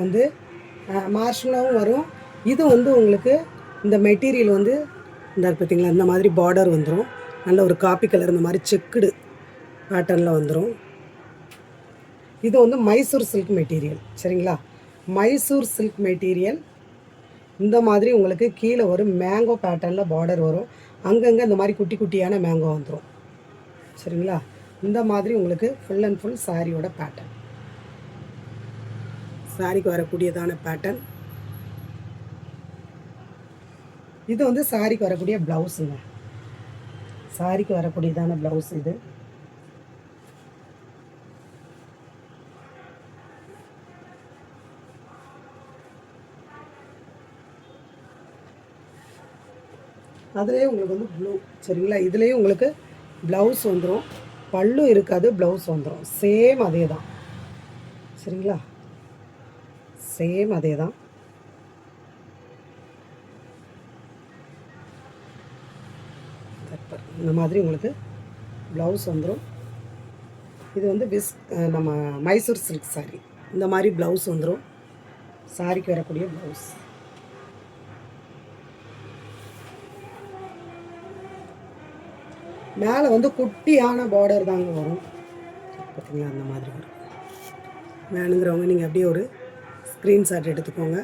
வந்து மார்ஷ்மலோவும் வரும். இது வந்து உங்களுக்கு இந்த மெட்டீரியல் வந்து இந்த பார்த்தீங்களா, இந்த மாதிரி பார்டர் வந்துடும். நல்ல ஒரு காப்பி கலர் இந்த மாதிரி செக்குடு பேட்டர்னில் வந்துடும். இது வந்து மைசூர் சில்க் மெட்டீரியல். சரிங்களா, மைசூர் சில்க் மெட்டீரியல். இந்த மாதிரி உங்களுக்கு கீழே ஒரு மேங்கோ பேட்டர்னில் பார்டர் வரும். அங்கங்கே இந்த மாதிரி குட்டி குட்டியான மேங்கோ வந்துடும். சரிங்களா, இந்த மாதிரி உங்களுக்கு ஃபுல் அண்ட் ஃபுல் சாரியோட பேட்டர்ன், சாரிக்கு வரக்கூடியதான பேட்டர்ன். இது வந்து சாரிக்கு வரக்கூடிய ப்ளவுஸுங்க. சாரிக்கு வரக்கூடியதான ப்ளவுஸ் இது. அதுலேயே உங்களுக்கு வந்து ப்ளூ. சரிங்களா, இதுலேயும் உங்களுக்கு ப்ளவுஸ் வந்துடும், பல்லு இருக்காது, ப்ளவுஸ் வந்துடும். சேம் அதே தான். சரிங்களா, சேம் அதே தான். இந்த மாதிரி உங்களுக்கு ப்ளவுஸ் வந்துடும். இது வந்து நம்ம மைசூர் சில்க் சாரி. இந்த மாதிரி ப்ளவுஸ் வந்துடும், சாரிக்கு வரக்கூடிய ப்ளவுஸ். மேலே வந்து குட்டியான பார்டர் தாங்க வரும். பார்த்தீங்களா, அந்த மாதிரி வரும். வேணுங்கிறவங்க நீங்கள் அப்படியே ஒரு ஸ்க்ரீன்ஷாட் எடுத்துக்கோங்க.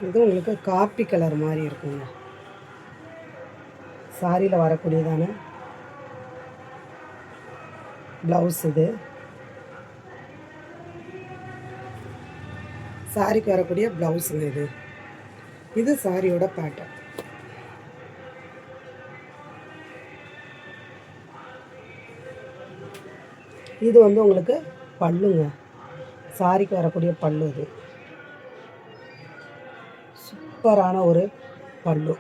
இது உங்களுக்கு காப்பி கலர் மாதிரி இருக்குங்க. சாரியில் வரக்கூடியதான ப்ளவுஸ் இது. சாரிக்கு வரக்கூடிய ப்ளவுஸுங்க இது. இது சாரியோட பேட்டர்ன். இது வந்து உங்களுக்கு பல்லுங்க. சாரிக்கு வரக்கூடிய பல்லு இது. சூப்பரான ஒரு பல்லு.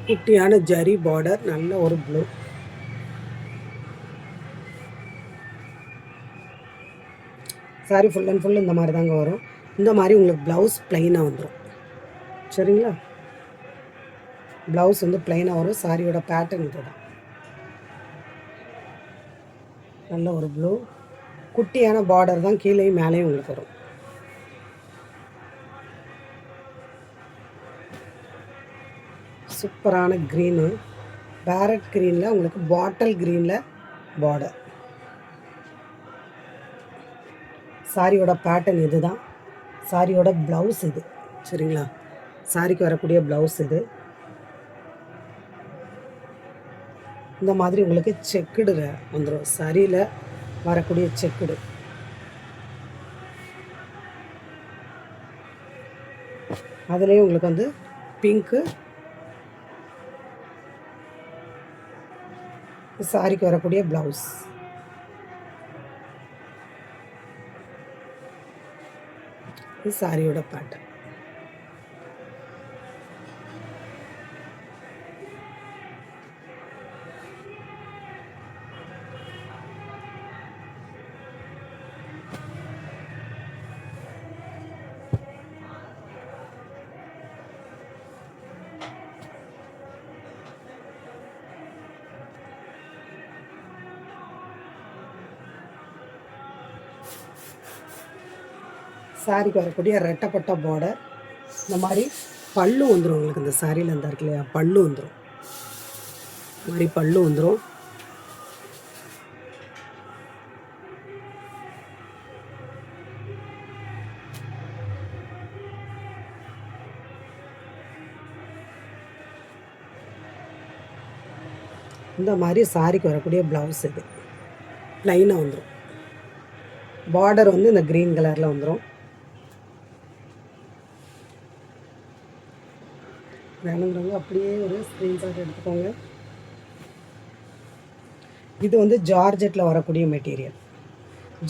குட்டியான ஜரி பார்டர், நல்ல ஒரு blue. Sorry full and full இந்த மாதிரி தாங்க வரும். இந்த மாதிரி உங்களுக்கு ப்ளவுஸ் ப்ளைனாக வந்துடும். சரிங்களா, ப்ளவுஸ் வந்து ப்ளைனாக வரும். சாரியோட பேட்டர்ன் இது தான். நல்ல ஒரு ப்ளூ, குட்டியான பார்டர் தான் கீழேயும் மேலேயும் உங்களுக்கு வரும். சூப்பரான க்ரீனு, பேரட் க்ரீனில் உங்களுக்கு பாட்டில் க்ரீனில் பார்டர். சாரியோட பேட்டர்ன் இது தான். சாரியோட ப்ளவுஸ் இது. சரிங்களா, சாரிக்கு வரக்கூடிய ப்ளவுஸ் இது. இந்த மாதிரி உங்களுக்கு செக்குடு வந்துடும். சாரியில் வரக்கூடிய செக்குடு. அதுலேயும் உங்களுக்கு வந்து பிங்க்கு. சாரிக்கு வரக்கூடிய ப்ளவுஸ். இது சாரியோட பேட்டர்ன். சாரிக்கு வரக்கூடிய ரெட்டப்பட்ட பார்டர். இந்த மாதிரி பல்லு வந்துடும் உங்களுக்கு. இந்த சாரியில் இந்த இருக்கு இல்லையா, பல்லு வந்துடும். இந்த மாதிரி பல்லு வந்துடும். இந்த மாதிரி சாரிக்கு வரக்கூடிய ப்ளவுஸ் இது ப்ளைனாக வந்துடும். பார்டர் வந்து இந்த க்ரீன் கலரில் வந்துடும். வேணுங்கிறவங்க அப்படியே ஒரு ஸ்க்ரீன்ஷாட் எடுத்துக்கோங்க. இது வந்து ஜார்ஜெட்டில் வரக்கூடிய மெட்டீரியல்.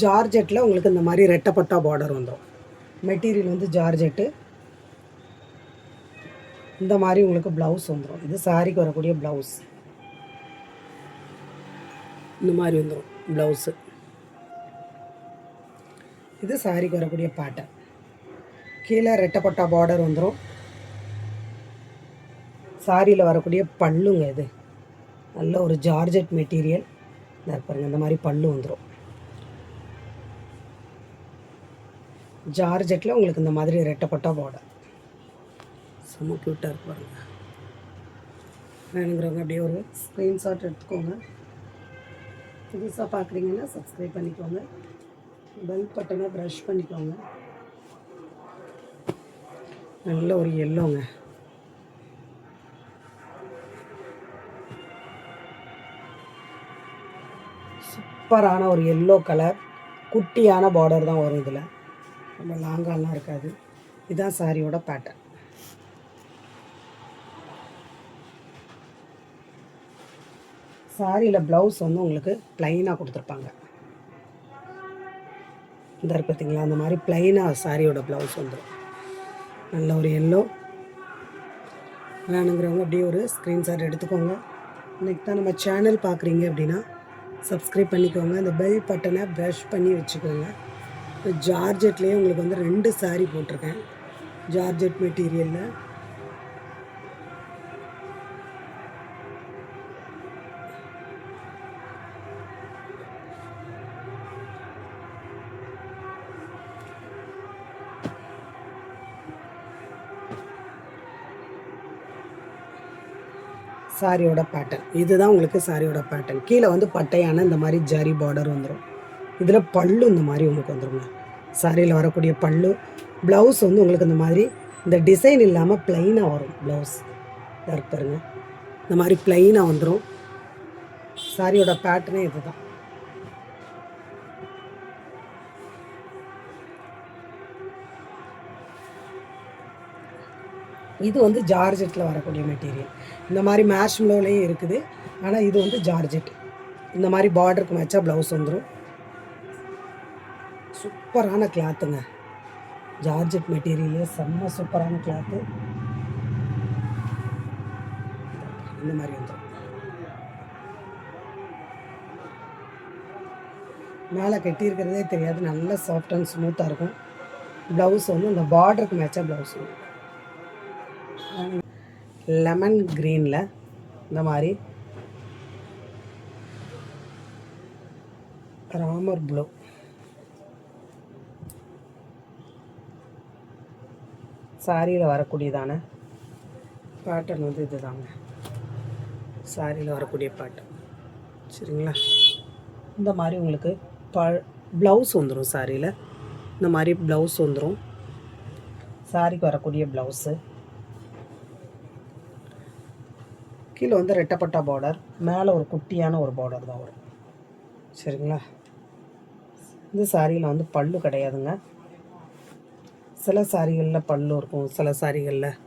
ஜார்ஜெட்டில் உங்களுக்கு இந்த மாதிரி ரெட்டப்பட்டா பார்டர் வந்துடும். மெட்டீரியல் வந்து ஜார்ஜெட்டு. இந்த மாதிரி உங்களுக்கு ப்ளவுஸ் வந்துடும். இது சாரிக்கு வரக்கூடிய ப்ளவுஸ். இந்த மாதிரி வந்துடும் ப்ளவுஸு. இது சாரிக்கு வரக்கூடிய பேட்டர்ன். கீழே ரெட்டப்பட்டா பார்டர் வந்துடும். சாரியில் வரக்கூடிய பல்லுங்க. இது நல்ல ஒரு ஜார்ஜெட் மெட்டீரியல். பாருங்கள், இந்த மாதிரி பல்லு வந்துடும். ஜார்ஜெட்டில் உங்களுக்கு இந்த மாதிரி ரெட்டப்பட்டா பார்டர் செம்ம க்யூட்டாக இருக்கு பாருங்கள். வேணுங்கிறவங்க அப்படியே ஒரு ஸ்க்ரீன்ஷாட் எடுத்துக்கோங்க. புதுசாக பார்க்குறீங்கன்னா சப்ஸ்கிரைப் பண்ணிக்கோங்க. பெல் பட்டனை ப்ரெஷ் பண்ணிக்கோங்க. நல்ல ஒரு எல்லோங்க. சூப்பரான ஒரு எல்லோ கலர். குட்டியான பார்டர் தான் வரும். இதில் ரொம்ப லாங்காலாம் இருக்காது. இதுதான் சாரியோட பேட்டர்ன். சாரியில் ப்ளவுஸ் வந்து உங்களுக்கு ப்ளைனாக கொடுத்துருப்பாங்க. இந்த இருக்கு பார்த்தீங்களா, அந்த மாதிரி ப்ளைனாக சாரியோட ப்ளவுஸ் வந்துடும். நல்ல ஒரு எல்லோ. வேணுங்கிறவங்க அப்படியே ஒரு ஸ்க்ரீன்ஷாட் எடுத்துக்கோங்க. இன்றைக்கி தான் நம்ம சேனல் பார்க்குறீங்க அப்படின்னா சப்ஸ்கிரைப் பண்ணிக்கோங்க. அந்த பெல் பட்டனை ப்ரஷ் பண்ணி வச்சுக்கோங்க. இப்போ ஜார்ஜெட்லேயே உங்களுக்கு வந்து 2 சாரீ போட்டிருக்கேன். ஜார்ஜெட் மெட்டீரியலில் சாரியோட பேட்டர்ன். இதுதான் உங்களுக்கு சாரியோட பேட்டர்ன். கீழே வந்து பட்டையான இந்த மாதிரி ஜரி பார்டர் வந்துடும். இதில் பல்லு இந்த மாதிரி உங்களுக்கு வந்துடுங்க. சாரியில் வரக்கூடிய பல்லு. ப்ளவுஸ் வந்து உங்களுக்கு இந்த மாதிரி இந்த டிசைன் இல்லாமல் ப்ளைனாக வரும் ப்ளவுஸ். இருக்கு பாருங்க, இந்த மாதிரி ப்ளைனாக வந்துடும். சாரியோட பேட்டர்னே இதுதான். இது வந்து ஜார்ஜெட்டில் வரக்கூடிய மெட்டீரியல். இந்த மாதிரி மேஷ்மெலோலேயும் இருக்குது. ஆனால் இது வந்து ஜார்ஜெட். இந்த மாதிரி பார்டருக்கு மேட்சாக ப்ளவுஸ் வந்துடும். சூப்பரான கிளாத்துங்க. ஜார்ஜெட் மெட்டீரியலே செம்ம சூப்பரான கிளாத்து. இந்த மாதிரி வந்துடும். மேலே கட்டியிருக்கிறதே தெரியாது. நல்ல சாஃப்ட் அண்ட் ஸ்மூத்தாக இருக்கும். ப்ளவுஸ் வந்து இந்த பார்டருக்கு மேட்சாக ப்ளவுஸ் வரும். லெமன் க்ரீனில் இந்த மாதிரி ராமர் ப்ளூ. சாரியில் வரக்கூடியதான பேட்டர்ன் வந்து இது தாங்க. சாரியில் வரக்கூடிய பேட்டர்ன். சரிங்களா? இந்த மாதிரி உங்களுக்கு ப்ளவுஸ் வந்துடும். சாரியில் இந்த மாதிரி ப்ளவுஸ் வந்துடும். சாரிக்கு வரக்கூடிய ப்ளவுஸு. கீழே வந்து ரெட்டப்பட்டா பார்டர், மேலே ஒரு குட்டியான ஒரு பார்டர் தான் வரும். சரிங்களா? இந்த சாரியில் வந்து பல்லு கிடையாதுங்க. சில சாரிகளில் பல்லு இருக்கும், சில சாரிகளில்